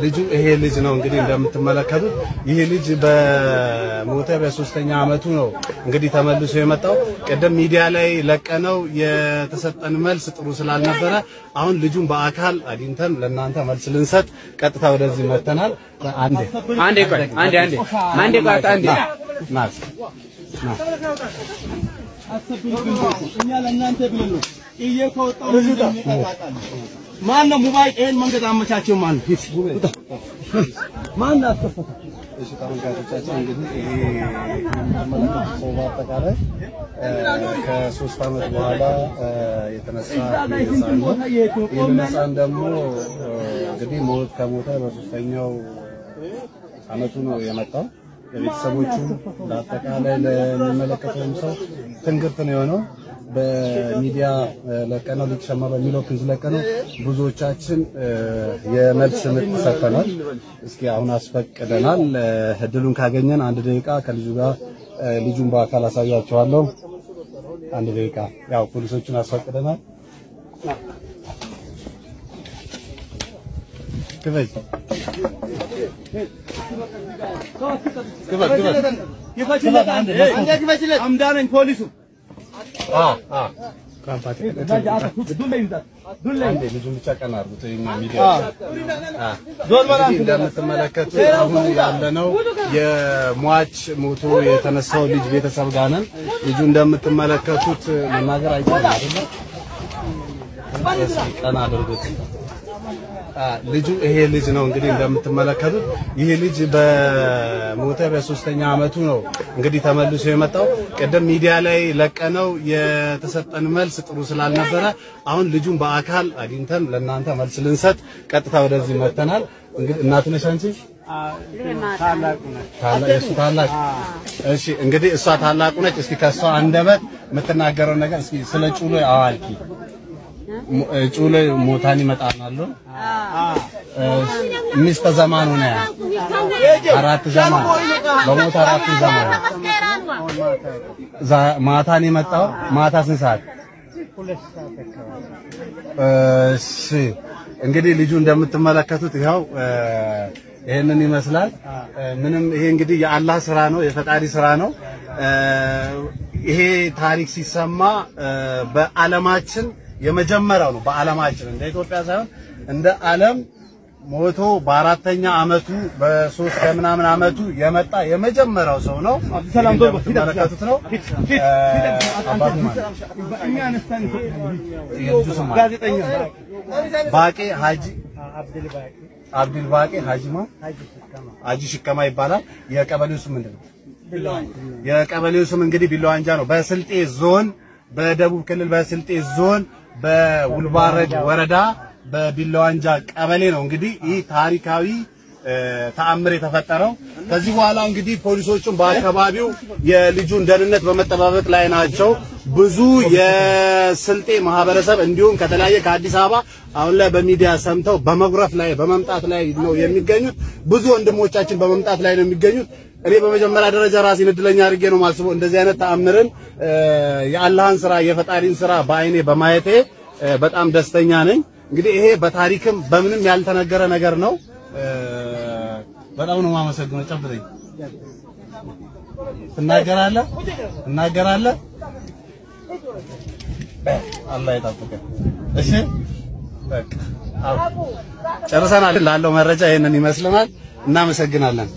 ልጁ ይሄ ልጅ ነው እንግዲህ እንደምትመለከቱት ይሄ ልጅ በሞተ በ3ኛ አመቱ ነው እንግዲህ ተመልሶ የመጣው ቀደም ሚዲያ ላይ ለቀነው የተሰጠን መልስ ጥሩ ስላልነበረ አሁን ልጁን በአካል አግኝተን ለእናንተ መልስ ልንሰጥ ቀጥታ ወደዚህ መተናል አንዴ እኛ ለእናንተ ብለን ነው እየቆጣው ማን ሞባይል ኤን መንገድ አመቻቸው ማን አስተፈታ እሺ ተመልካቾቻችን እንግዲህ ይሄ ተመልካቾች በአጠቃላይ ከ3 አመት በኋላ የተነሳ ህፃን ደግሞ እንግዲህ ከሞተ በ3ኛው አመቱ ነው የመጣው ለቤተሰቦቹ ለአጠቃላይ ለሚመለከተው ሰው ትንግርት ነው የሆነው በሚዲያ ለቀነው ልትሰማ በሚለው ፔጅ ለቀነው ብዙዎቻችን የመልስ ምት ሰጥተናል እስኪ አሁን አስፈቅደናል እድሉን ካገኘን 1 ደቂቃ ከልጁ ጋር ልጁን በአካል አሳያቸዋለሁ 1 ደቂቃ ያው ፖሊሶቹን አስፈቅደናል كيفاش كيفاش عمدان بوليسو እንደምትመለከቱት አሁን ያለነው የሟች ሞቶ የተነሳው ልጅ ቤተሰብ ጋር ነን ልጁ እንደምትመለከቱት መናገር አይቻልም አይደል ቀና አድርጉት ልጁ ይሄ ልጅ ነው እንግዲህ እንደምትመለከቱት ይሄ ልጅ በሞተ በ3ኛ አመቱ ነው እንግዲህ ተመልሶ የመጣው ቀደም ሚዲያ ላይ ለቀነው የተሰጠን መልስ ጥሩ ስላልነበረ አሁን ልጁን በአካል አግኝተን ለእናንተ መልስ ልንሰጥ ቀጥታ ወደዚህ መተናል እንግዲህ እናት ነሽ አንቺ ታላቁ እሺ እንግዲህ እሷ ታላቁ ነች እስኪ ከሷ አንደበት የምትናገረው ነገር እስኪ ስለ ጩሎ አዋልኪ ጩሎ ሞታኒ መጣናለሁ ሚስተ ዘማኑ ነው አራት ዘማን በሞት አራት ዘማን ማታኒ መጣው ማታ ስንት ሰዓት እሺ እንግዲህ ልጁ እንደምትመለከቱት ይሄው ይሄንን ይመስላል ምንም ይሄ እንግዲህ የአላህ ስራ ነው የፈጣሪ ስራ ነው ይሄ ታሪክ ሲሰማ በአለማችን የመጀመሪያው ነው በአለማችን እንደ ኢትዮጵያ ሳይሆን እንደ ዓለም ሞቶ በ4ኛ አመቱ በ3 ከምናምን አመቱ የመጣ የመጀመሪያው ሰው ነው ሰላም ዶር ተመለከቱት ነው ጋዜጠኛ ባቄ ሀጂ አብዱል ባቄ ሀጂማ ሀጂ ሽከማ ይባላል የቀበሌው ስም ምንድነው የቀበሌው ስም እንግዲህ ቢላዋንጃ ነው በስልጤ ዞን በደቡብ ክልል በስልጤ ዞን በውልባረድ ወረዳ በቢላዋንጃ ቀበሌ ነው እንግዲህ ይህ ታሪካዊ ተአምር የተፈጠረው ከዚህ በኋላ እንግዲህ ፖሊሶቹም በአካባቢው የልጁን ደህንነት በመጠባበቅ ላይ ናቸው ብዙ የስልጤ ማህበረሰብ እንዲሁም ከተለያየ ከአዲስ አበባ አሁን ላይ በሚዲያ ሰምተው በመጉረፍ ላይ በመምጣት ላይ ነው የሚገኙት ብዙ ወንድሞቻችን በመምጣት ላይ ነው የሚገኙት እኔ በመጀመሪያ ደረጃ ራሴን እድለኛ አድርጌ ነው ማስበው እንደዚህ አይነት ተአምርን የአላህን ስራ የፈጣሪን ስራ በአይኔ በማየቴ በጣም ደስተኛ ነኝ እንግዲህ ይሄ በታሪክም በምንም ያልተነገረ ነገር ነው በጣም ነው ማመሰግነው ጨብጠኝ እናገራለህ አላህ ይጠብቀን እሺ በቃ ጨርሰናል ላለው መረጃ ይሄንን ይመስልናል እናመሰግናለን